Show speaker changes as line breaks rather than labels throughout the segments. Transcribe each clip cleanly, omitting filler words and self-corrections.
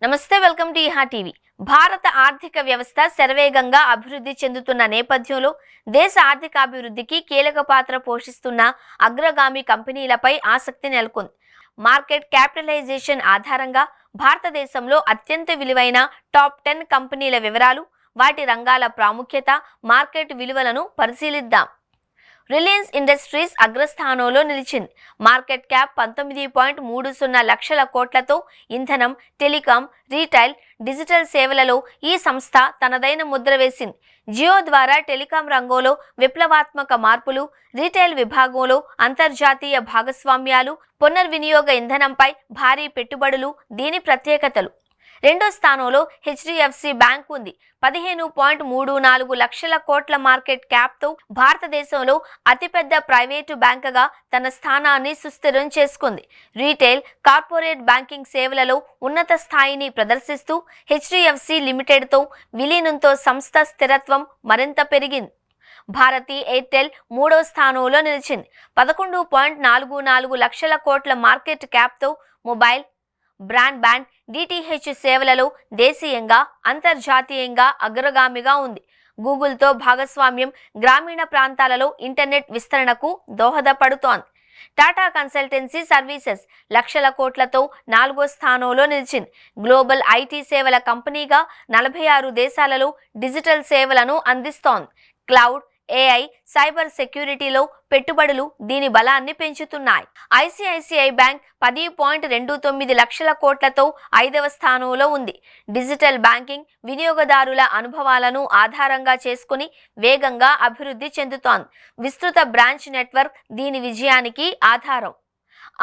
నమస్తే, welcome to ఈహా TV. భారత ఆర్థిక వ్యవస్థ శరవేగంగా అభివృద్ధి చెందుతున్న నేపథ్యంలో దేశ ఆర్థికాభివృద్ధికి కీలక పాత్ర పోషిస్తున్న అగ్రగామి కంపెనీలపై ఆసక్తి నెలకొంది. మార్కెట్ క్యాపిటలైజేషన్ ఆధారంగా భారతదేశంలో అత్యంత విలువైన టాప్ 10 కంపెనీల వివరాలు, వాటి రంగాల ప్రాముఖ్యత, మార్కెట్ విలువలను పరిశీలిద్దాం. రిలయన్స్ ఇండస్ట్రీస్ అగ్రస్థానంలో నిలిచింది. మార్కెట్ క్యాప్ 19.30 లక్షల కోట్లతో ఇంధనం, టెలికాం, రీటైల్, డిజిటల్ సేవలలో ఈ సంస్థ తనదైన ముద్ర వేసింది. జియో ద్వారా టెలికాం రంగంలో విప్లవాత్మక మార్పులు, రీటైల్ విభాగంలో అంతర్జాతీయ భాగస్వామ్యాలు, పునర్వినియోగ ఇంధనంపై భారీ పెట్టుబడులు దీని ప్రత్యేకతలు. రెండో స్థానంలో హెచ్డిఎఫ్సి బ్యాంక్ ఉంది. 15.34 లక్షల కోట్ల మార్కెట్ క్యాప్తో భారతదేశంలో అతిపెద్ద ప్రైవేటు బ్యాంకుగా తన స్థానాన్ని సుస్థిరం చేసుకుంది. రీటైల్, కార్పొరేట్ బ్యాంకింగ్ సేవలలో ఉన్నత స్థాయిని ప్రదర్శిస్తూ హెచ్డిఎఫ్సి లిమిటెడ్తో విలీనంతో సంస్థ స్థిరత్వం మరింత పెరిగింది. భారతీ ఎయిర్టెల్ మూడో స్థానంలో నిలిచింది. 11.44 లక్షల కోట్ల మార్కెట్ క్యాప్తో మొబైల్, బ్రాడ్బ్యాండ్, డిటిహెచ్ సేవలలో దేశీయంగా, అంతర్జాతీయంగా అగ్రగామిగా ఉంది. గూగుల్తో భాగస్వామ్యం గ్రామీణ ప్రాంతాలలో ఇంటర్నెట్ విస్తరణకు దోహదపడుతోంది. టాటా కన్సల్టెన్సీ సర్వీసెస్ లక్షల కోట్లతో 4వ స్థానంలో నిలిచింది. గ్లోబల్ ఐటీ సేవల కంపెనీగా 46 దేశాలలో డిజిటల్ సేవలను అందిస్తోంది. క్లౌడ్, ఏఐ, సైబర్ సెక్యూరిటీలో పెట్టుబడులు దీని బలాన్ని పెంచుతున్నాయి. ఐసిఐసిఐ బ్యాంక్ 10.29 లక్షల కోట్లతో 5వ స్థానంలో ఉంది. డిజిటల్ బ్యాంకింగ్ వినియోగదారుల అనుభవాలను ఆధారంగా చేసుకుని వేగంగా అభివృద్ధి చెందుతోంది. విస్తృత బ్రాంచ్ నెట్వర్క్ దీని విజయానికి ఆధారం.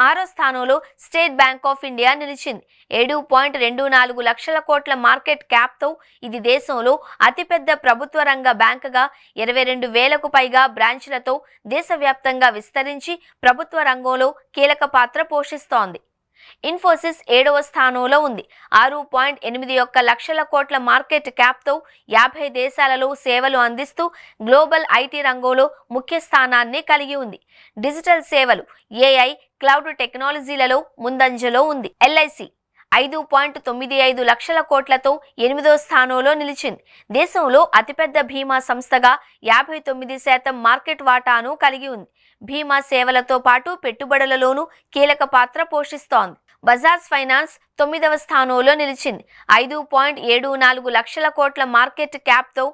6వ స్థానంలో స్టేట్ బ్యాంక్ ఆఫ్ ఇండియా నిలిచింది. 7.24 లక్షల కోట్ల మార్కెట్ క్యాప్తో ఇది దేశంలో అతిపెద్ద ప్రభుత్వ రంగ బ్యాంకుగా 22,000కు పైగా బ్రాంచ్లతో దేశవ్యాప్తంగా విస్తరించి ప్రభుత్వ రంగంలో కీలక పాత్ర పోషిస్తోంది. ఇన్ఫోసిస్ 7వ స్థానంలో ఉంది. 6.81 లక్షల కోట్ల మార్కెట్ క్యాప్తో 50 దేశాలలో సేవలు అందిస్తూ గ్లోబల్ ఐటీ రంగంలో ముఖ్య స్థానాన్ని కలిగి ఉంది. డిజిటల్ సేవలు, ఏఐ, క్లౌడ్ టెక్నాలజీలలో ముందంజలో ఉంది. ఎల్ఐసి 5.95 లక్షల కోట్లతో 8వ స్థానంలో నిలిచింది. దేశంలో అతిపెద్ద బీమా సంస్థగా 59% మార్కెట్ వాటాను కలిగి ఉంది. బీమా సేవలతో పాటు పెట్టుబడులలోనూ కీలక పాత్ర పోషిస్తోంది. బజాజ్ ఫైనాన్స్ 9వ స్థానంలో నిలిచింది. 5.74 లక్షల కోట్ల మార్కెట్ క్యాప్తో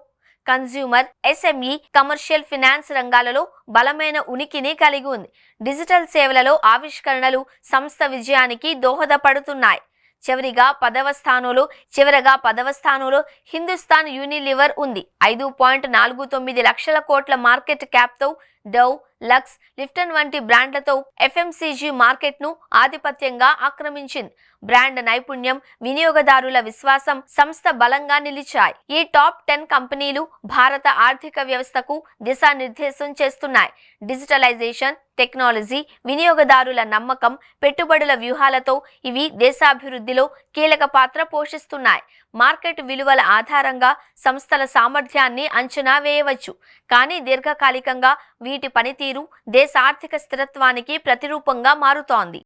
కన్స్యూమర్, ఎస్ఎంఈ, కమర్షియల్ ఫినాన్స్ రంగాలలో బలమైన ఉనికిని కలిగి ఉంది. డిజిటల్ సేవలలో ఆవిష్కరణలు సంస్థ విజయానికి దోహదపడుతున్నాయి. చివరగా 10వ స్థానంలో హిందుస్థాన్ యూనిలివర్ ఉంది. 5.49 లక్షల కోట్ల మార్కెట్ క్యాప్తో డవ్, లక్స్, లిప్టన్ వంటి బ్రాండ్లతో ఎఫ్ఎంసీజీ మార్కెట్ను ఆధిపత్యంగా ఆక్రమించింది. బ్రాండ్ నైపుణ్యం, వినియోగదారుల విశ్వాసం సంస్థ బలంగా నిలిచాయి. ఈ టాప్ 10 కంపెనీలు భారత ఆర్థిక వ్యవస్థకు దిశానిర్దేశం చేస్తున్నాయి. డిజిటలైజేషన్, టెక్నాలజీ, వినియోగదారుల నమ్మకం, పెట్టుబడుల వ్యూహాలతో ఇవి దేశాభివృద్ధిలో కీలక పాత్ర పోషిస్తున్నాయి. మార్కెట్ విలువల ఆధారంగా సంస్థల సామర్థ్యాన్ని అంచనా వేయవచ్చు, కానీ దీర్ఘకాలికంగా వీటి పనితీరు దేశ ఆర్థిక స్థిరత్వానికి ప్రతిరూపంగా మారుతోంది.